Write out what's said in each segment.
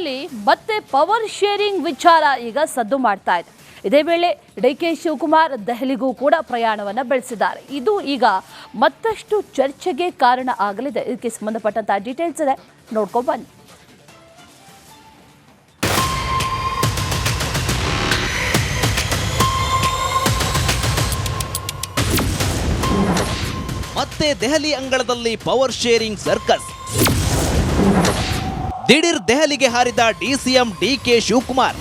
ರಾಜ್ಯದಲ್ಲಿ ಮತ್ತೆ power sharing ವಿಚಾರ ಈಗ ಸದ್ದು ಮಾಡ್ತಾ ಇದೆ. ಇದೇ ವೇಳೆ ಡಿಕೆ ಶಿವಕುಮಾರ್ ದೆಹಲಿಗೂ ಕೂಡ ಪ್ರಯಾಣವನ್ನು ಬೆಳೆಸಿದ್ದಾರೆ. ಇದು ಈಗ ಮತ್ತಷ್ಟು ಚರ್ಚೆಗೆ ಕಾರಣ ಆಗಲಿದೆ. ಇದಕ್ಕೆ ಸಂಬಂಧಪಟ್ಟಂತ ಡೀಟೇಲ್ಸ್ ಇದೆ, ನೋಡ್ಕೊಂಡು ಬನ್ನಿ. ಮತ್ತೆ ದೆಹಲಿ ಅಂಗಳದಲ್ಲಿ ಪವರ್ ಶೇರಿಂಗ್ ಸರ್ಕಸ್. ದಿಢೀರ್ ದೆಹಲಿಗೆ ಹಾರಿದ ಡಿಸಿಎಂ ಡಿಕೆ ಶಿವಕುಮಾರ್.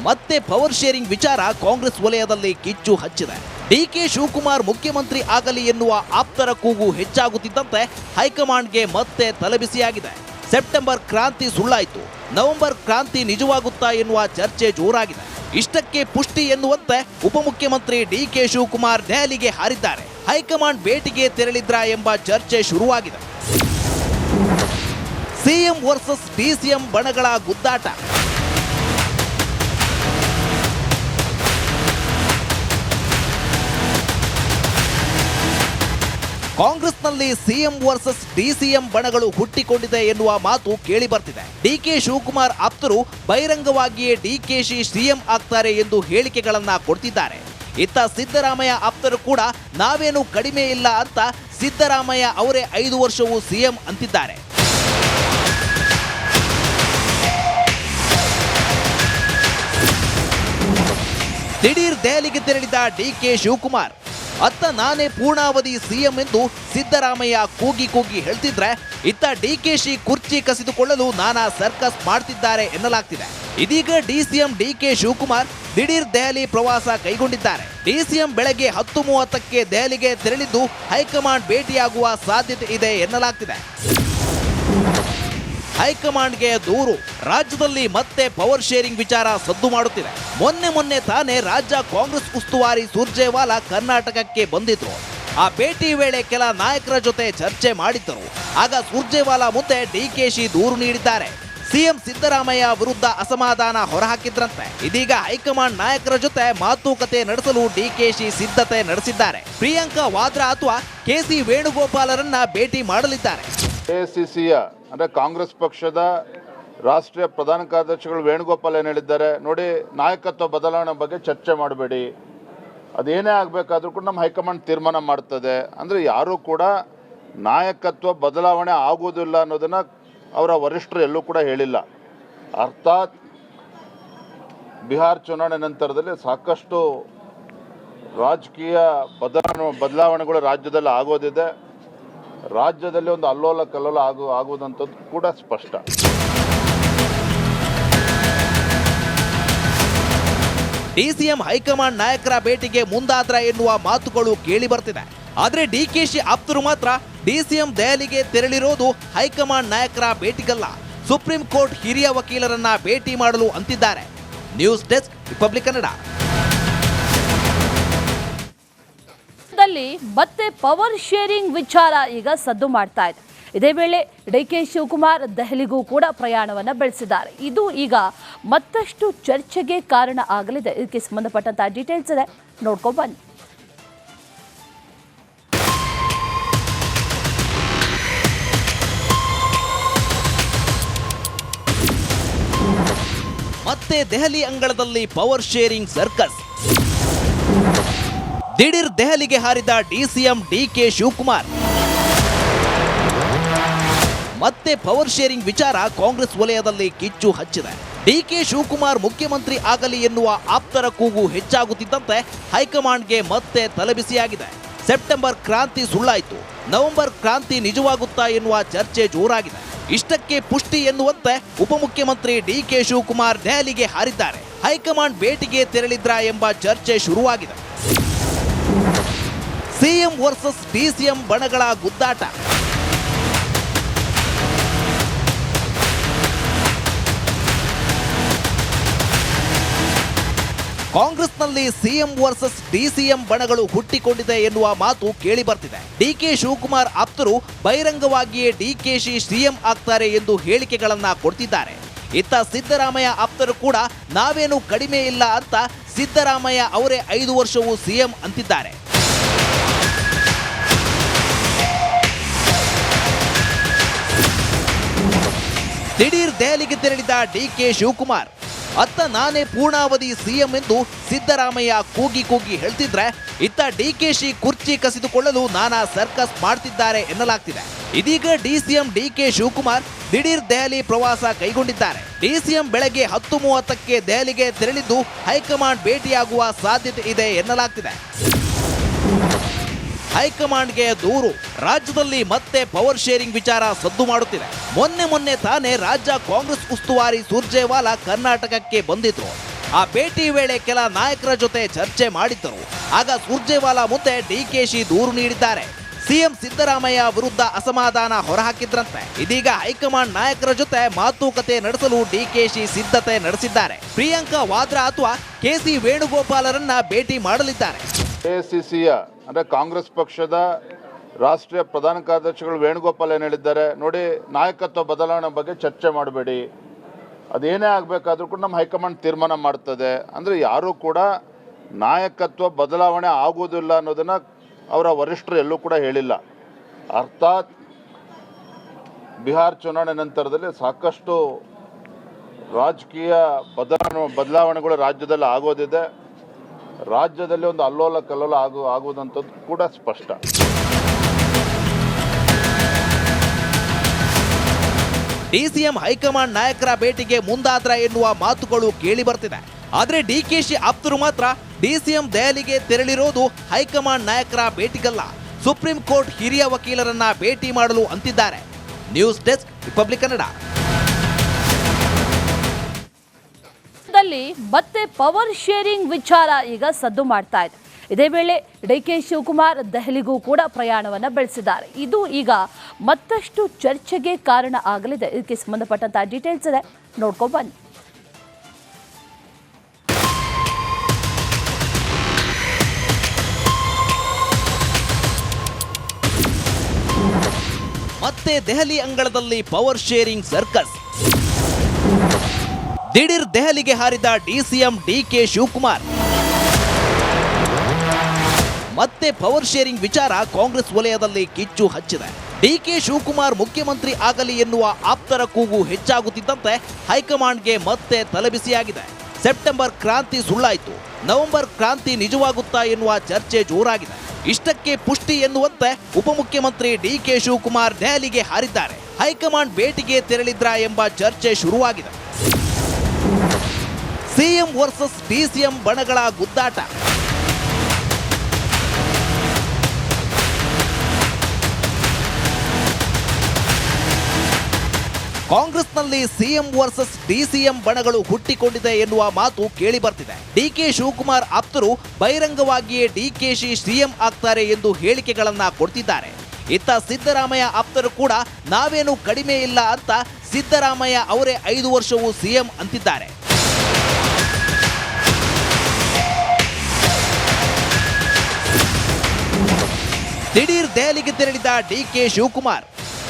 ಮತ್ತೆ ಪವರ್ ಶೇರಿಂಗ್ ವಿಚಾರ ಕಾಂಗ್ರೆಸ್ ವಲಯದಲ್ಲಿ ಕಿಚ್ಚು ಹಚ್ಚಿದೆ. ಡಿಕೆ ಶಿವಕುಮಾರ್ ಮುಖ್ಯಮಂತ್ರಿ ಆಗಲಿ ಎನ್ನುವ ಆಪ್ತರ ಕೂಗು ಹೆಚ್ಚಾಗುತ್ತಿದ್ದಂತೆ ಹೈಕಮಾಂಡ್ಗೆ ಮತ್ತೆ ತಲೆಬಿಸಿಯಾಗಿದೆ. ಸೆಪ್ಟೆಂಬರ್ ಕ್ರಾಂತಿ ಸುಳ್ಳಾಯಿತು, ನವೆಂಬರ್ ಕ್ರಾಂತಿ ನಿಜವಾಗುತ್ತಾ ಎನ್ನುವ ಚರ್ಚೆ ಜೋರಾಗಿದೆ. ಇಷ್ಟಕ್ಕೆ ಪುಷ್ಟಿ ಎನ್ನುವಂತೆ ಉಪಮುಖ್ಯಮಂತ್ರಿ ಡಿಕೆ ಶಿವಕುಮಾರ್ ದೆಹಲಿಗೆ ಹಾರಿದ್ದಾರೆ. ಹೈಕಮಾಂಡ್ ಭೇಟಿಗೆ ತೆರಳಿದ್ರಾ ಎಂಬ ಚರ್ಚೆ ಶುರುವಾಗಿದೆ. ಸಿಎಂ ವರ್ಸಸ್ ಡಿಸಿಎಂ ಬಣಗಳ ಗುದ್ದಾಟ. ಕಾಂಗ್ರೆಸ್ನಲ್ಲಿ ಸಿಎಂ ವರ್ಸಸ್ ಡಿಸಿಎಂ ಬಣಗಳು ಹುಟ್ಟಿಕೊಂಡಿದೆ ಎನ್ನುವ ಮಾತು ಕೇಳಿ ಬರ್ತಿದೆ. ಡಿಕೆ ಶಿವಕುಮಾರ್ ಆಪ್ತರು ಬಹಿರಂಗವಾಗಿಯೇ ಡಿಕೆಶಿ ಸಿಎಂ ಆಗ್ತಾರೆ ಎಂದು ಹೇಳಿಕೆಗಳನ್ನ ಕೊಡ್ತಿದ್ದಾರೆ. ಇತ್ತ ಸಿದ್ದರಾಮಯ್ಯ ಆಪ್ತರು ಕೂಡ ನಾವೇನು ಕಡಿಮೆ ಇಲ್ಲ ಅಂತ ಸಿದ್ದರಾಮಯ್ಯ ಅವರೇ 5 ವರ್ಷವೂ ಸಿಎಂ ಅಂತಿದ್ದಾರೆ. ದಿಢೀರ್ ದೆಹಲಿಗೆ ತೆರಳಿದ ಡಿಕೆ ಶಿವಕುಮಾರ್. ಅತ್ತ ನಾನೇ ಪೂರ್ಣಾವಧಿ ಸಿಎಂ ಎಂದು ಸಿದ್ದರಾಮಯ್ಯ ಕೂಗಿ ಕೂಗಿ ಹೇಳ್ತಿದ್ರೆ, ಇತ್ತ ಡಿಕೆಶಿ ಕುರ್ಚಿ ಕಸಿದುಕೊಳ್ಳಲು ನಾನಾ ಸರ್ಕಸ್ ಮಾಡ್ತಿದ್ದಾರೆ ಎನ್ನಲಾಗ್ತಿದೆ. ಇದೀಗ ಡಿಸಿಎಂ ಡಿಕೆ ಶಿವಕುಮಾರ್ ದಿಢೀರ್ ದೆಹಲಿ ಪ್ರವಾಸ ಕೈಗೊಂಡಿದ್ದಾರೆ. ಡಿಸಿಎಂ ಬೆಳಗ್ಗೆ 10:30ಕ್ಕೆ ದೆಹಲಿಗೆ ತೆರಳಿದ್ದು ಹೈಕಮಾಂಡ್ ಭೇಟಿಯಾಗುವ ಸಾಧ್ಯತೆ ಇದೆ ಎನ್ನಲಾಗ್ತಿದೆ. ಹೈಕಮಾಂಡ್ಗೆ ದೂರು. ರಾಜ್ಯದಲ್ಲಿ ಮತ್ತೆ ಪವರ್ ಶೇರಿಂಗ್ ವಿಚಾರ ಸದ್ದು ಮಾಡುತ್ತಿದೆ. ಮೊನ್ನೆ ತಾನೇ ರಾಜ್ಯ ಕಾಂಗ್ರೆಸ್ ಉಸ್ತುವಾರಿ ಸುರ್ಜೇವಾಲಾ ಕರ್ನಾಟಕಕ್ಕೆ ಬಂದಿದ್ರು. ಆ ಭೇಟಿ ವೇಳೆ ಕೆಲ ನಾಯಕರ ಜೊತೆ ಚರ್ಚೆ ಮಾಡಿದ್ದರು. ಆಗ ಸುರ್ಜೇವಾಲಾ ಮುಂದೆ ಡಿಕೆಶಿ ದೂರು ನೀಡಿದ್ದಾರೆ. ಸಿಎಂ ಸಿದ್ದರಾಮಯ್ಯ ವಿರುದ್ಧ ಅಸಮಾಧಾನ ಹೊರಹಾಕಿದ್ರಂತೆ. ಇದೀಗ ಹೈಕಮಾಂಡ್ ನಾಯಕರ ಜೊತೆ ಮಾತುಕತೆ ನಡೆಸಲು ಡಿಕೆಶಿ ಸಿದ್ಧತೆ ನಡೆಸಿದ್ದಾರೆ. ಪ್ರಿಯಾಂಕಾ ವಾದ್ರಾ ಅಥವಾ ಕೆಸಿ ವೇಣುಗೋಪಾಲರನ್ನ ಭೇಟಿ ಮಾಡಲಿದ್ದಾರೆ. ಎಸಿಸಿಯ ಅಂದರೆ ಕಾಂಗ್ರೆಸ್ ಪಕ್ಷದ ರಾಷ್ಟ್ರೀಯ ಪ್ರಧಾನ ಕಾರ್ಯದರ್ಶಿಗಳು ವೇಣುಗೋಪಾಲ್ ಏನು ಹೇಳಿದ್ದಾರೆ ನೋಡಿ, ನಾಯಕತ್ವ ಬದಲಾವಣೆ ಬಗ್ಗೆ ಚರ್ಚೆ ಮಾಡಬೇಡಿ, ಅದೇನೇ ಆಗಬೇಕಾದ್ರೂ ಕೂಡ ನಮ್ಮ ಹೈಕಮಾಂಡ್ ತೀರ್ಮಾನ ಮಾಡ್ತದೆ. ಅಂದರೆ ಯಾರೂ ಕೂಡ ನಾಯಕತ್ವ ಬದಲಾವಣೆ ಆಗುವುದಿಲ್ಲ ಅನ್ನೋದನ್ನು ಅವರ ವರಿಷ್ಠರು ಎಲ್ಲೂ ಕೂಡ ಹೇಳಿಲ್ಲ. ಅರ್ಥಾತ್ ಬಿಹಾರ್ ಚುನಾವಣೆ ನಂತರದಲ್ಲಿ ಸಾಕಷ್ಟು ರಾಜಕೀಯ ಬದಲಾವಣೆಗಳು ರಾಜ್ಯದಲ್ಲಿ ಆಗೋದಿದೆ. ರಾಜ್ಯದಲ್ಲಿ ಒಂದು ಅಲ್ಲೋಲ ಕಲ್ಲೋಲ ಆಗುವುದಂಥದ್ದು ಕೂಡ ಸ್ಪಷ್ಟ. ಡಿಸಿಎಂ ಹೈಕಮಾಂಡ್ ನಾಯಕರ ಭೇಟಿಗೆ ಮುಂದಾದ್ರ ಎನ್ನುವ ಮಾತುಗಳು ಕೇಳಿ ಬರ್ತಿದೆ. ಆದ್ರೆ ಡಿಕೆಶಿ ಆಪ್ತರು ಮಾತ್ರ ಡಿಸಿಎಂ ದೆಹಲಿಗೆ ತೆರಳಿರೋದು ಹೈಕಮಾಂಡ್ ನಾಯಕರ ಭೇಟಿಗಲ್ಲ, ಸುಪ್ರೀಂ ಕೋರ್ಟ್ ಹಿರಿಯ ವಕೀಲರನ್ನ ಭೇಟಿ ಮಾಡಲು ಅಂತಿದ್ದಾರೆ. News desk, republic Kannada. ಮತ್ತೆ ಪವರ್ ಶೇರಿಂಗ್ ವಿಚಾರ ಈಗ ಸದ್ದು ಮಾಡ್ತಾ ಇದೆ. ಇದೇ ವೇಳೆ ಡಿಕೆ ಶಿವಕುಮಾರ್ ದೆಹಲಿಗೂ ಕೂಡ ಪ್ರಯಾಣವನ್ನು ಬೆಳೆಸಿದ್ದಾರೆ. ಇದು ಈಗ ಮತ್ತಷ್ಟು ಚರ್ಚೆಗೆ ಕಾರಣ ಆಗಲಿದೆ. ಇದಕ್ಕೆ ಸಂಬಂಧಪಟ್ಟಂತ ಡೀಟೇಲ್ಸ್ ಇದೆ, ನೋಡ್ಕೊಂಡು ಬನ್ನಿ. ಮತ್ತೆ ದೆಹಲಿ ಅಂಗಳದಲ್ಲಿ ಪವರ್ ಶೇರಿಂಗ್ ಸರ್ಕಸ್. ದಿಢೀರ್ ದೆಹಲಿಗೆ ಹಾರಿದ ಡಿಸಿಎಂ ಡಿಕೆ ಶಿವಕುಮಾರ್. ಮತ್ತೆ ಪವರ್ ಶೇರಿಂಗ್ ವಿಚಾರ ಕಾಂಗ್ರೆಸ್ ವಲಯದಲ್ಲಿ ಕಿಚ್ಚು ಹಚ್ಚಿದೆ. ಡಿಕೆ ಶಿವಕುಮಾರ್ ಮುಖ್ಯಮಂತ್ರಿ ಆಗಲಿ ಎನ್ನುವ ಆಪ್ತರ ಕೂಗು ಹೆಚ್ಚಾಗುತ್ತಿದ್ದಂತೆ ಹೈಕಮಾಂಡ್ಗೆ ಮತ್ತೆ ತಲೆಬಿಸಿಯಾಗಿದೆ. ಸೆಪ್ಟೆಂಬರ್ ಕ್ರಾಂತಿ ಸುಳ್ಳಾಯಿತು, ನವೆಂಬರ್ ಕ್ರಾಂತಿ ನಿಜವಾಗುತ್ತಾ ಎನ್ನುವ ಚರ್ಚೆ ಜೋರಾಗಿದೆ. ಇಷ್ಟಕ್ಕೆ ಪುಷ್ಟಿ ಎನ್ನುವಂತೆ ಉಪಮುಖ್ಯಮಂತ್ರಿ ಡಿಕೆ ಶಿವಕುಮಾರ್ ದೆಹಲಿಗೆ ಹಾರಿದ್ದಾರೆ. ಹೈಕಮಾಂಡ್ ಭೇಟಿಗೆ ತೆರಳಿದ್ರಾ ಎಂಬ ಚರ್ಚೆ ಶುರುವಾಗಿದೆ. ಸಿಎಂ ವರ್ಸಸ್ ಡಿಸಿಎಂ ಬಣಗಳ ಗುದ್ದಾಟ. ಕಾಂಗ್ರೆಸ್ನಲ್ಲಿ ಸಿಎಂ ವರ್ಸಸ್ ಡಿಸಿಎಂ ಬಣಗಳು ಹುಟ್ಟಿಕೊಂಡಿದೆ ಎನ್ನುವ ಮಾತು ಕೇಳಿ ಬರ್ತಿದೆ. ಡಿಕೆ ಶಿವಕುಮಾರ್ ಆಪ್ತರು ಬಹಿರಂಗವಾಗಿಯೇ ಡಿಕೆಶಿ ಸಿಎಂ ಆಗ್ತಾರೆ ಎಂದು ಹೇಳಿಕೆಗಳನ್ನ ಕೊಡ್ತಿದ್ದಾರೆ. ಇತ್ತ ಸಿದ್ದರಾಮಯ್ಯ ಆಪ್ತರು ಕೂಡ ನಾವೇನು ಕಡಿಮೆ ಇಲ್ಲ ಅಂತ ಸಿದ್ದರಾಮಯ್ಯ ಅವರೇ 5 ವರ್ಷವೂ ಸಿಎಂ ಅಂತಿದ್ದಾರೆ. ದಿಢೀರ್ ದೆಹಲಿಗೆ ತೆರಳಿದ ಡಿಕೆ ಶಿವಕುಮಾರ್. ಅತ್ತ ನಾನೇ ಪೂರ್ಣಾವಧಿ ಸಿಎಂ ಎಂದು ಸಿದ್ದರಾಮಯ್ಯ ಕೂಗಿ ಕೂಗಿ ಹೇಳ್ತಿದ್ರೆ, ಇತ್ತ ಡಿಕೆಶಿ ಕುರ್ಚಿ ಕಸಿದುಕೊಳ್ಳಲು ನಾನಾ ಸರ್ಕಸ್ ಮಾಡ್ತಿದ್ದಾರೆ ಎನ್ನಲಾಗ್ತಿದೆ. ಇದೀಗ ಡಿಸಿಎಂ ಡಿಕೆ ಶಿವಕುಮಾರ್ ದಿಢೀರ್ ದೆಹಲಿ ಪ್ರವಾಸ ಕೈಗೊಂಡಿದ್ದಾರೆ. ಡಿಸಿಎಂ ಬೆಳಗ್ಗೆ 10:30ಕ್ಕೆ ದೆಹಲಿಗೆ ತೆರಳಿದ್ದು ಹೈಕಮಾಂಡ್ ಭೇಟಿಯಾಗುವ ಸಾಧ್ಯತೆ ಇದೆ ಎನ್ನಲಾಗ್ತಿದೆ. ಹೈಕಮಾಂಡ್ಗೆ ದೂರು. ರಾಜ್ಯದಲ್ಲಿ ಮತ್ತೆ ಪವರ್ ಶೇರಿಂಗ್ ವಿಚಾರ ಸದ್ದು ಮಾಡುತ್ತಿದೆ. ಮೊನ್ನೆ ತಾನೇ ರಾಜ್ಯ ಕಾಂಗ್ರೆಸ್ ಉಸ್ತುವಾರಿ ಸುರ್ಜೇವಾಲಾ ಕರ್ನಾಟಕಕ್ಕೆ ಬಂದಿದ್ರು. ಆ ಭೇಟಿ ವೇಳೆ ಕೆಲ ನಾಯಕರ ಜೊತೆ ಚರ್ಚೆ ಮಾಡಿದ್ದರು. ಆಗ ಸುರ್ಜೇವಾಲಾ ಮುಂದೆ ಡಿಕೆಶಿ ದೂರು ನೀಡಿದ್ದಾರೆ. ಸಿಎಂ ಸಿದ್ದರಾಮಯ್ಯ ವಿರುದ್ಧ ಅಸಮಾಧಾನ ಹೊರಹಾಕಿದ್ರಂತೆ. ಇದೀಗ ಹೈಕಮಾಂಡ್ ನಾಯಕರ ಜೊತೆ ಮಾತುಕತೆ ನಡೆಸಲು ಡಿಕೆಶಿ ಸಿದ್ಧತೆ ನಡೆಸಿದ್ದಾರೆ. ಪ್ರಿಯಾಂಕಾ ವಾದ್ರಾ ಅಥವಾ ಕೆಸಿ ವೇಣುಗೋಪಾಲರನ್ನ ಭೇಟಿ ಮಾಡಲಿದ್ದಾರೆ. ಎಐಸಿಸಿಯ ಅಂದರೆ ಕಾಂಗ್ರೆಸ್ ಪಕ್ಷದ ರಾಷ್ಟ್ರೀಯ ಪ್ರಧಾನ ಕಾರ್ಯದರ್ಶಿಗಳು ವೇಣುಗೋಪಾಲ್ ಏನು ಹೇಳಿದ್ದಾರೆ ನೋಡಿ, ನಾಯಕತ್ವ ಬದಲಾವಣೆ ಬಗ್ಗೆ ಚರ್ಚೆ ಮಾಡಬೇಡಿ, ಅದೇನೇ ಆಗಬೇಕಾದ್ರೂ ಕೂಡ ನಮ್ಮ ಹೈಕಮಾಂಡ್ ತೀರ್ಮಾನ ಮಾಡ್ತದೆ. ಅಂದರೆ ಯಾರೂ ಕೂಡ ನಾಯಕತ್ವ ಬದಲಾವಣೆ ಆಗುವುದಿಲ್ಲ ಅನ್ನೋದನ್ನು ಅವರ ವರಿಷ್ಠರು ಎಲ್ಲೂ ಕೂಡ ಹೇಳಿಲ್ಲ. ಅರ್ಥಾತ್ ಬಿಹಾರ್ ಚುನಾವಣೆ ನಂತರದಲ್ಲಿ ಸಾಕಷ್ಟು ರಾಜಕೀಯ ಬದಲಾವಣೆಗಳು ರಾಜ್ಯದಲ್ಲಿ ಆಗೋದಿದೆ. ರಾಜ್ಯದಲ್ಲಿ ಒಂದು ಅಲ್ಲೋಲ ಕಲ್ಲೋಲ ಆಗುವುದಂಥದ್ದು ಕೂಡ ಸ್ಪಷ್ಟ. ಡಿಸಿಎಂ ಹೈಕಮಾಂಡ್ ನಾಯಕರ ಭೇಟಿಗೆ ಮುಂದಾದ್ರ ಎನ್ನುವ ಮಾತುಗಳು ಕೇಳಿ ಬರ್ತಿದೆ. ಆದ್ರೆ ಡಿಕೆಶಿ ಆಪ್ತರು ಮಾತ್ರ ಡಿಸಿಎಂ ದೆಹಲಿಗೆ ತೆರಳಿರೋದು ಹೈಕಮಾಂಡ್ ನಾಯಕರ ಭೇಟಿಗಲ್ಲ, ಸುಪ್ರೀಂ ಕೋರ್ಟ್ ಹಿರಿಯ ವಕೀಲರನ್ನ ಭೇಟಿ ಮಾಡಲು ಅಂತಿದ್ದಾರೆ. News desk, republic Kannada. ಮತ್ತೆ ಪವರ್ ಶೇರಿಂಗ್ ವಿಚಾರ ಈಗ ಸದ್ದು ಮಾಡ್ತಾ ಇದೆ. ಇದೇ ವೇಳೆ ಡಿಕೆ ಶಿವಕುಮಾರ್ ದೆಹಲಿಗೂ ಕೂಡ ಪ್ರಯಾಣವನ್ನ ಬೆಳೆಸಿದ್ದಾರೆ. ಇದು ಈಗ ಮತ್ತಷ್ಟು ಚರ್ಚೆಗೆ ಕಾರಣ ಆಗಲಿದೆ. ಇದಕ್ಕೆ ಸಂಬಂಧಪಟ್ಟಂತಹ ಡೀಟೇಲ್ಸ್ ಇದೆ, ನೋಡ್ಕೊಂಡು ಬನ್ನಿ. ಮತ್ತೆ ದೆಹಲಿ ಅಂಗಳದಲ್ಲಿ ಪವರ್ ಶೇರಿಂಗ್ ಸರ್ಕಸ್. ದಿಢೀರ್ ದೆಹಲಿಗೆ ಹಾರಿದ ಡಿಸಿಎಂ ಡಿಕೆ ಶಿವಕುಮಾರ್. ಮತ್ತೆ ಪವರ್ ಶೇರಿಂಗ್ ವಿಚಾರ ಕಾಂಗ್ರೆಸ್ ವಲಯದಲ್ಲಿ ಕಿಚ್ಚು ಹಚ್ಚಿದೆ. ಡಿಕೆ ಶಿವಕುಮಾರ್ ಮುಖ್ಯಮಂತ್ರಿ ಆಗಲಿ ಎನ್ನುವ ಆಪ್ತರ ಕೂಗು ಹೆಚ್ಚಾಗುತ್ತಿದ್ದಂತೆ ಹೈಕಮಾಂಡ್ಗೆ ಮತ್ತೆ ತಲೆಬಿಸಿಯಾಗಿದೆ. ಸೆಪ್ಟೆಂಬರ್ ಕ್ರಾಂತಿ ಸುಳ್ಳಾಯಿತು, ನವೆಂಬರ್ ಕ್ರಾಂತಿ ನಿಜವಾಗುತ್ತಾ ಎನ್ನುವ ಚರ್ಚೆ ಜೋರಾಗಿದೆ. ಇಷ್ಟಕ್ಕೆ ಪುಷ್ಟಿ ಎನ್ನುವಂತೆ ಉಪಮುಖ್ಯಮಂತ್ರಿ ಡಿಕೆ ಶಿವಕುಮಾರ್ ದೆಹಲಿಗೆ ಹಾರಿದ್ದಾರೆ. ಹೈಕಮಾಂಡ್ ಭೇಟಿಗೆ ತೆರಳಿದ್ರ ಎಂಬ ಚರ್ಚೆ ಶುರುವಾಗಿದೆ. ಸಿಎಂ ವರ್ಸಸ್ ಡಿಸಿಎಂ ಬಣಗಳ ಗುದ್ದಾಟ. ಕಾಂಗ್ರೆಸ್ನಲ್ಲಿ ಸಿಎಂ ವರ್ಸಸ್ ಡಿಸಿಎಂ ಬಣಗಳು ಹುಟ್ಟಿಕೊಂಡಿದೆ ಎನ್ನುವ ಮಾತು ಕೇಳಿ ಬರ್ತಿದೆ. ಡಿಕೆ ಶಿವಕುಮಾರ್ ಆಪ್ತರು ಬಹಿರಂಗವಾಗಿಯೇ ಡಿಕೆಶಿ ಸಿಎಂ ಆಗ್ತಾರೆ ಎಂದು ಹೇಳಿಕೆಗಳನ್ನ ಕೊಡ್ತಿದ್ದಾರೆ. ಇತ್ತ ಸಿದ್ದರಾಮಯ್ಯ ಆಪ್ತರು ಕೂಡ ನಾವೇನು ಕಡಿಮೆ ಇಲ್ಲ ಅಂತ ಸಿದ್ದರಾಮಯ್ಯ ಅವರೇ 5 ವರ್ಷವೂ ಸಿಎಂ ಅಂತಿದ್ದಾರೆ. ದಿಢೀರ್ ದೆಹಲಿಗೆ ತೆರಳಿದ ಡಿಕೆ ಶಿವಕುಮಾರ್.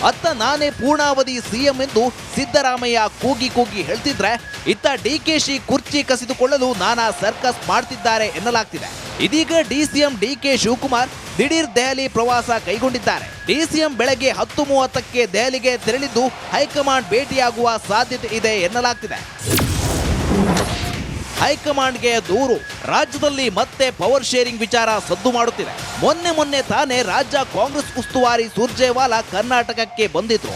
ಅತ್ತ ನಾನೇ ಪೂರ್ಣಾವಧಿ ಸಿಎಂ ಎಂದು ಸಿದ್ದರಾಮಯ್ಯ ಕೂಗಿ ಕೂಗಿ ಹೇಳ್ತಿದ್ರೆ, ಇತ್ತ ಡಿಕೆಶಿ ಕುರ್ಚಿ ಕಸಿದುಕೊಳ್ಳಲು ನಾನಾ ಸರ್ಕಸ್ ಮಾಡ್ತಿದ್ದಾರೆ ಎನ್ನಲಾಗ್ತಿದೆ. ಇದೀಗ ಡಿಸಿಎಂ ಡಿಕೆ ಶಿವಕುಮಾರ್ ದಿಢೀರ್ ದೆಹಲಿ ಪ್ರವಾಸ ಕೈಗೊಂಡಿದ್ದಾರೆ. ಡಿಸಿಎಂ ಬೆಳಗ್ಗೆ 10:30ಕ್ಕೆ ದೆಹಲಿಗೆ ತೆರಳಿದ್ದು ಹೈಕಮಾಂಡ್ ಭೇಟಿಯಾಗುವ ಸಾಧ್ಯತೆ ಇದೆ ಎನ್ನಲಾಗ್ತಿದೆ. ಹೈಕಮಾಂಡ್ಗೆ ದೂರು. ರಾಜ್ಯದಲ್ಲಿ ಮತ್ತೆ ಪವರ್ ಶೇರಿಂಗ್ ವಿಚಾರ ಸದ್ದು ಮಾಡುತ್ತಿದೆ. ಮೊನ್ನೆ ತಾನೇ ರಾಜ್ಯ ಕಾಂಗ್ರೆಸ್ ಉಸ್ತುವಾರಿ ಸುರ್ಜೇವಾಲಾ ಕರ್ನಾಟಕಕ್ಕೆ ಬಂದಿದ್ರು.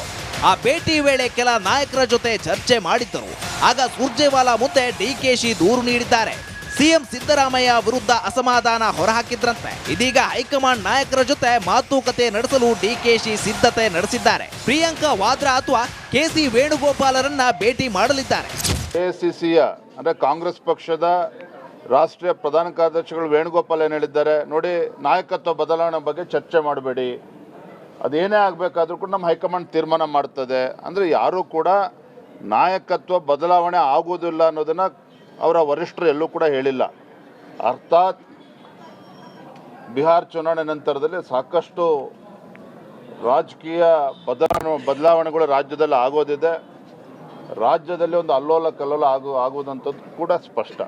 ಆ ಭೇಟಿ ವೇಳೆ ಕೆಲ ನಾಯಕರ ಜೊತೆ ಚರ್ಚೆ ಮಾಡಿದ್ದರು. ಆಗ ಸುರ್ಜೇವಾಲಾ ಮುಂದೆ ಡಿಕೆಶಿ ದೂರು ನೀಡಿದ್ದಾರೆ. ಸಿಎಂ ಸಿದ್ದರಾಮಯ್ಯ ವಿರುದ್ಧ ಅಸಮಾಧಾನ ಹೊರಹಾಕಿದ್ರಂತೆ. ಇದೀಗ ಹೈಕಮಾಂಡ್ ನಾಯಕರ ಜೊತೆ ಮಾತುಕತೆ ನಡೆಸಲು ಡಿಕೆಶಿ ಸಿದ್ಧತೆ ನಡೆಸಿದ್ದಾರೆ. ಪ್ರಿಯಾಂಕಾ ವಾದ್ರಾ ಅಥವಾ ಕೆಸಿ ವೇಣುಗೋಪಾಲರನ್ನ ಭೇಟಿ ಮಾಡಲಿದ್ದಾರೆ. ಎಐಸಿಸಿಯ ಅಂದರೆ ಕಾಂಗ್ರೆಸ್ ಪಕ್ಷದ ರಾಷ್ಟ್ರೀಯ ಪ್ರಧಾನ ಕಾರ್ಯದರ್ಶಿಗಳು ವೇಣುಗೋಪಾಲ್ ಏನು ಹೇಳಿದ್ದಾರೆ ನೋಡಿ, ನಾಯಕತ್ವ ಬದಲಾವಣೆ ಬಗ್ಗೆ ಚರ್ಚೆ ಮಾಡಬೇಡಿ, ಅದೇನೇ ಆಗಬೇಕಾದ್ರೂ ಕೂಡ ನಮ್ಮ ಹೈಕಮಾಂಡ್ ತೀರ್ಮಾನ ಮಾಡ್ತದೆ. ಅಂದರೆ ಯಾರೂ ಕೂಡ ನಾಯಕತ್ವ ಬದಲಾವಣೆ ಆಗುವುದಿಲ್ಲ ಅನ್ನೋದನ್ನು ಅವರ ವರಿಷ್ಠರು ಎಲ್ಲೂ ಕೂಡ ಹೇಳಿಲ್ಲ. ಅರ್ಥಾತ್ ಬಿಹಾರ್ ಚುನಾವಣೆ ನಂತರದಲ್ಲಿ ಸಾಕಷ್ಟು ರಾಜಕೀಯ ಬದಲಾವಣೆಗಳು ರಾಜ್ಯದಲ್ಲಿ ಆಗೋದಿದೆ. ರಾಜ್ಯದಲ್ಲಿ ಒಂದು ಅಲ್ಲೋಲ ಕಲ್ಲೋಲ ಆಗುವುದಂಥದ್ದು ಕೂಡ ಸ್ಪಷ್ಟ.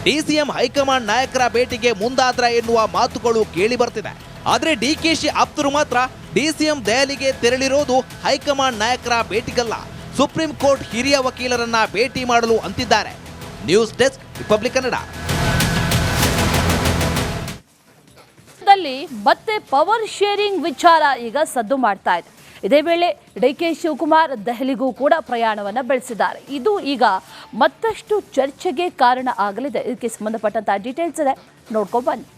ಡಿಸಿಎಂ ಹೈಕಮಾಂಡ್ ನಾಯಕರ ಭೇಟಿಗೆ ಮುಂದಾದ್ರ ಎನ್ನುವ ಮಾತುಗಳು ಕೇಳಿ ಬರ್ತಿದೆ. ಆದ್ರೆ ಡಿಕೆಶಿ ಆಪ್ತರು ಮಾತ್ರ ಡಿಸಿಎಂ ದೆಹಲಿಗೆ ತೆರಳಿರೋದು ಹೈಕಮಾಂಡ್ ನಾಯಕರ ಭೇಟಿಗಲ್ಲ, ಸುಪ್ರೀಂ ಕೋರ್ಟ್ ಹಿರಿಯ ವಕೀಲರನ್ನ ಭೇಟಿ ಮಾಡಲು ಅಂತಿದ್ದಾರೆ. News desk, republic Kannada. ಮತ್ತೆ ಪವರ್ ಶೇರಿಂಗ್ ವಿಚಾರ ಈಗ ಸದ್ದು ಮಾಡ್ತಾ ಇದೆ. ಇದೇ ವೇಳೆ ಡಿಕೆ ಶಿವಕುಮಾರ್ ದೆಹಲಿಗೂ ಕೂಡ ಪ್ರಯಾಣವನ್ನ ಬೆಳೆಸಿದ್ದಾರೆ. ಇದು ಈಗ ಮತ್ತಷ್ಟು ಚರ್ಚೆಗೆ ಕಾರಣ ಆಗಲಿದೆ. ಇದಕ್ಕೆ ಸಂಬಂಧಪಟ್ಟಂತಹ ಡೀಟೇಲ್ಸ್ ಇದೆ, ನೋಡ್ಕೊಂಡು ಬನ್ನಿ.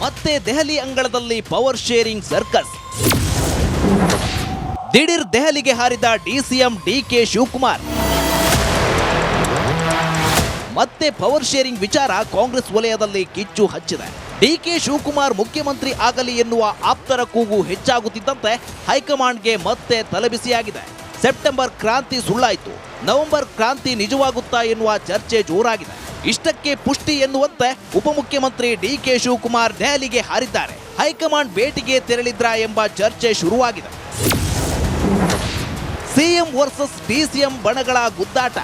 ಮತ್ತೆ ದೆಹಲಿ ಅಂಗಳದಲ್ಲಿ ಪವರ್ ಶೇರಿಂಗ್ ಸರ್ಕಸ್. ದಿಢೀರ್ ದೆಹಲಿಗೆ ಹಾರಿದ ಡಿಸಿಎಂ ಡಿಕೆ ಶಿವಕುಮಾರ್. ಮತ್ತೆ ಪವರ್ ಶೇರಿಂಗ್ ವಿಚಾರ ಕಾಂಗ್ರೆಸ್ ವಲಯದಲ್ಲಿ ಕಿಚ್ಚು ಹಚ್ಚಿದೆ. ಡಿಕೆ ಶಿವಕುಮಾರ್ ಮುಖ್ಯಮಂತ್ರಿ ಆಗಲಿ ಎನ್ನುವ ಆಪ್ತರ ಕೂಗು ಹೆಚ್ಚಾಗುತ್ತಿದ್ದಂತೆ ಹೈಕಮಾಂಡ್ಗೆ ಮತ್ತೆ ತಲೆಬಿಸಿಯಾಗಿದೆ. ಸೆಪ್ಟೆಂಬರ್ ಕ್ರಾಂತಿ ಸುಳ್ಳಾಯಿತು, ನವೆಂಬರ್ ಕ್ರಾಂತಿ ನಿಜವಾಗುತ್ತಾ ಎನ್ನುವ ಚರ್ಚೆ ಜೋರಾಗಿದೆ. ಇಷ್ಟಕ್ಕೆ ಪುಷ್ಟಿ ಎನ್ನುವಂತೆ ಉಪಮುಖ್ಯಮಂತ್ರಿ ಡಿಕೆ ಶಿವಕುಮಾರ್ ದೆಹಲಿಗೆ ಹಾರಿದ್ದಾರೆ. ಹೈಕಮಾಂಡ್ ಭೇಟಿಗೆ ತೆರಳಿದ್ರಾ ಎಂಬ ಚರ್ಚೆ ಶುರುವಾಗಿದೆ. ಸಿಎಂ ವರ್ಸಸ್ ಡಿಸಿಎಂ ಬಣಗಳ ಗುದ್ದಾಟ.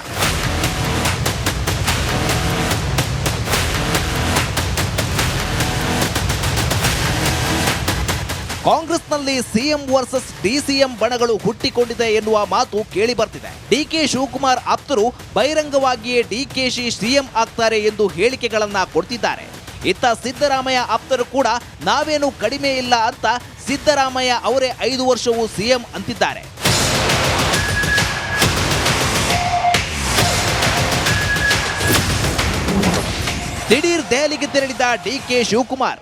ಕಾಂಗ್ರೆಸ್ನಲ್ಲಿ ಸಿಎಂ ವರ್ಸಸ್ ಡಿಸಿಎಂ ಬಣಗಳು ಹುಟ್ಟಿಕೊಂಡಿದೆ ಎನ್ನುವ ಮಾತು ಕೇಳಿ ಬರ್ತಿದೆ. ಡಿಕೆ ಶಿವಕುಮಾರ್ ಆಪ್ತರು ಬಹಿರಂಗವಾಗಿಯೇ ಡಿಕೆಶಿ ಸಿಎಂ ಆಗ್ತಾರೆ ಎಂದು ಹೇಳಿಕೆಗಳನ್ನ ಕೊಡ್ತಿದ್ದಾರೆ. ಇತ್ತ ಸಿದ್ದರಾಮಯ್ಯ ಆಪ್ತರು ಕೂಡ ನಾವೇನು ಕಡಿಮೆ ಇಲ್ಲ ಅಂತ ಸಿದ್ದರಾಮಯ್ಯ ಅವರೇ 5 ವರ್ಷವೂ ಸಿಎಂ ಅಂತಿದ್ದಾರೆ. ದಿಢೀರ್ ದೆಹಲಿಗೆ ತೆರಳಿದ ಡಿಕೆ ಶಿವಕುಮಾರ್.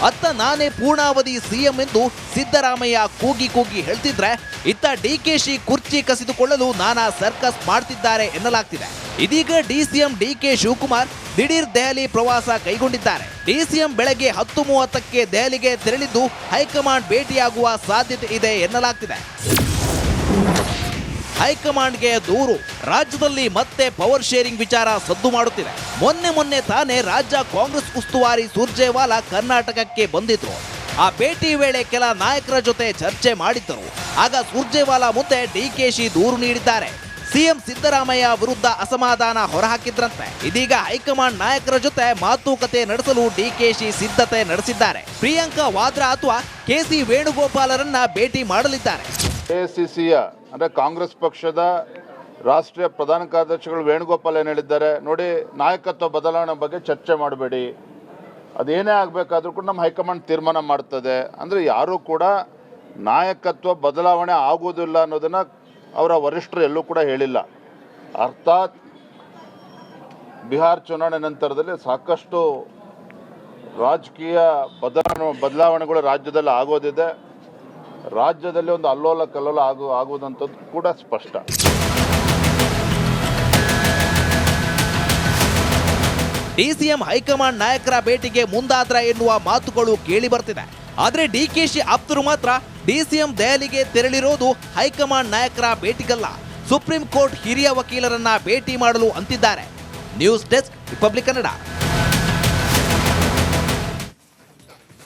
ಅತ್ತ ನಾನೇ ಪೂರ್ಣಾವಧಿ ಸಿಎಂ ಎಂದು ಸಿದ್ದರಾಮಯ್ಯ ಕೂಗಿ ಕೂಗಿ ಹೇಳ್ತಿದ್ರೆ, ಇತ್ತ ಡಿಕೆಶಿ ಕುರ್ಚಿ ಕಸಿದುಕೊಳ್ಳಲು ನಾನಾ ಸರ್ಕಸ್ ಮಾಡ್ತಿದ್ದಾರೆ ಎನ್ನಲಾಗ್ತಿದೆ. ಇದೀಗ ಡಿಸಿಎಂ ಡಿಕೆ ಶಿವಕುಮಾರ್ ದಿಢೀರ್ ದೆಹಲಿ ಪ್ರವಾಸ ಕೈಗೊಂಡಿದ್ದಾರೆ. ಡಿಸಿಎಂ ಬೆಳಗ್ಗೆ 10:30ಕ್ಕೆ ದೆಹಲಿಗೆ ತೆರಳಿದ್ದು ಹೈಕಮಾಂಡ್ ಭೇಟಿಯಾಗುವ ಸಾಧ್ಯತೆ ಇದೆ ಎನ್ನಲಾಗ್ತಿದೆ. ಹೈಕಮಾಂಡ್ಗೆ ದೂರು. ರಾಜ್ಯದಲ್ಲಿ ಮತ್ತೆ ಪವರ್ ಶೇರಿಂಗ್ ವಿಚಾರ ಸದ್ದು ಮಾಡುತ್ತಿದೆ. ಮೊನ್ನೆ ತಾನೇ ರಾಜ್ಯ ಕಾಂಗ್ರೆಸ್ ಉಸ್ತುವಾರಿ ಸುರ್ಜೇವಾಲಾ ಕರ್ನಾಟಕಕ್ಕೆ ಬಂದಿದ್ರು. ಆ ಭೇಟಿ ವೇಳೆ ಕೆಲ ನಾಯಕರ ಜೊತೆ ಚರ್ಚೆ ಮಾಡಿದ್ದರು. ಆಗ ಸುರ್ಜೇವಾಲಾ ಮುಂದೆ ಡಿಕೆಶಿ ದೂರು ನೀಡಿದ್ದಾರೆ. ಸಿಎಂ ಸಿದ್ದರಾಮಯ್ಯ ವಿರುದ್ಧ ಅಸಮಾಧಾನ ಹೊರಹಾಕಿದ್ರಂತೆ. ಇದೀಗ ಹೈಕಮಾಂಡ್ ನಾಯಕರ ಜೊತೆ ಮಾತುಕತೆ ನಡೆಸಲು ಡಿಕೆಶಿ ಸಿದ್ಧತೆ ನಡೆಸಿದ್ದಾರೆ. ಪ್ರಿಯಾಂಕಾ ವಾದ್ರಾ ಅಥವಾ ಕೆಸಿ ವೇಣುಗೋಪಾಲರನ್ನ ಭೇಟಿ ಮಾಡಲಿದ್ದಾರೆ. ಎಐಸಿಸಿಯ ಅಂದರೆ ಕಾಂಗ್ರೆಸ್ ಪಕ್ಷದ ರಾಷ್ಟ್ರೀಯ ಪ್ರಧಾನ ಕಾರ್ಯದರ್ಶಿಗಳು ವೇಣುಗೋಪಾಲ್ ಏನು ಹೇಳಿದ್ದಾರೆ ನೋಡಿ, ನಾಯಕತ್ವ ಬದಲಾವಣೆ ಬಗ್ಗೆ ಚರ್ಚೆ ಮಾಡಬೇಡಿ, ಅದೇನೇ ಆಗಬೇಕಾದ್ರೂ ಕೂಡ ನಮ್ಮ ಹೈಕಮಾಂಡ್ ತೀರ್ಮಾನ ಮಾಡ್ತದೆ. ಅಂದರೆ ಯಾರೂ ಕೂಡ ನಾಯಕತ್ವ ಬದಲಾವಣೆ ಆಗುವುದಿಲ್ಲ ಅನ್ನೋದನ್ನು ಅವರ ವರಿಷ್ಠರು ಎಲ್ಲೂ ಕೂಡ ಹೇಳಿಲ್ಲ. ಅರ್ಥಾತ್ ಬಿಹಾರ್ ಚುನಾವಣೆ ನಂತರದಲ್ಲಿ ಸಾಕಷ್ಟು ರಾಜಕೀಯ ಬದಲಾವಣೆಗಳು ರಾಜ್ಯದಲ್ಲಿ ಆಗೋದಿದೆ. ರಾಜ್ಯದಲ್ಲಿ ಒಂದು ಅಲ್ಲೋಲ ಕಲ್ಲೋಲ ಆಗುವುದಂಥದ್ದು ಕೂಡ ಸ್ಪಷ್ಟ. ಡಿಸಿಎಂ ಹೈಕಮಾಂಡ್ ನಾಯಕರ ಭೇಟಿಗೆ ಮುಂದಾದ್ರ ಎನ್ನುವ ಮಾತುಗಳು ಕೇಳಿ ಬರ್ತಿದೆ. ಆದ್ರೆ ಡಿಕೆಶಿ ಆಪ್ತರು ಮಾತ್ರ ಡಿಸಿಎಂ ದೆಹಲಿಗೆ ತೆರಳಿರೋದು ಹೈಕಮಾಂಡ್ ನಾಯಕರ ಭೇಟಿಗಲ್ಲ, ಸುಪ್ರೀಂ ಕೋರ್ಟ್ ಹಿರಿಯ ವಕೀಲರನ್ನ ಭೇಟಿ ಮಾಡಲು ಅಂತಿದ್ದಾರೆ. News desk, republic Kannada.